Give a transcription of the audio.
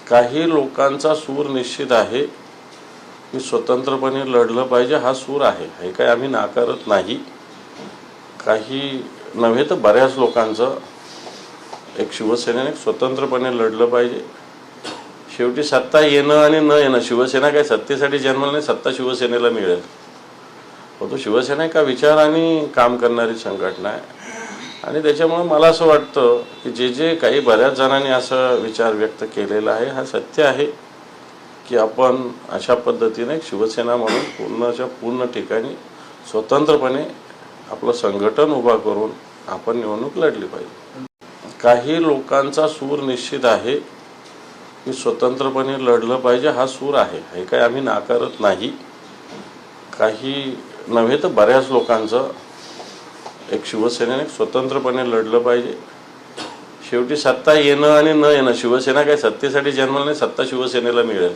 काही लोकांचा सूर निश्चित आहे की स्वतंत्रपणे लढलं पाहिजे, हा सूर आहे, हे काय आम्ही नाकारत नाही. काही नव्हे तर बऱ्याच लोकांचं एक शिवसेनेने स्वतंत्रपणे लढलं पाहिजे. शेवटी सत्ता येणं आणि न येणं, शिवसेना काय सत्तेसाठी जन्मला नाही, सत्ता शिवसेनेला मिळेल. तो शिवसेना एका विचार आणि काम करणारी संघटना आहे आणि त्याच्यामुळे मला असं वाटतं की जे काही बऱ्याच जणांनी असं विचार व्यक्त केलेला आहे हा सत्य आहे की आपण अशा पद्धतीने शिवसेना म्हणून पूर्ण ठिकाणी स्वतंत्रपणे आपलं संघटन उभा करून आपण निवडणूक लढली पाहिजे. काही लोकांचा सूर निश्चित आहे की स्वतंत्रपणे लढलं पाहिजे, हा सूर आहे, हे काय आम्ही नाकारत नाही. काही नव्हे तर बऱ्याच लोकांचं एक शिवसेनेने स्वतंत्रपणे लढलं पाहिजे. शेवटी सत्ता येणं आणि न येणं, शिवसेना काय सत्तेसाठी जन्मला नाही, सत्ता शिवसेनेला मिळेल.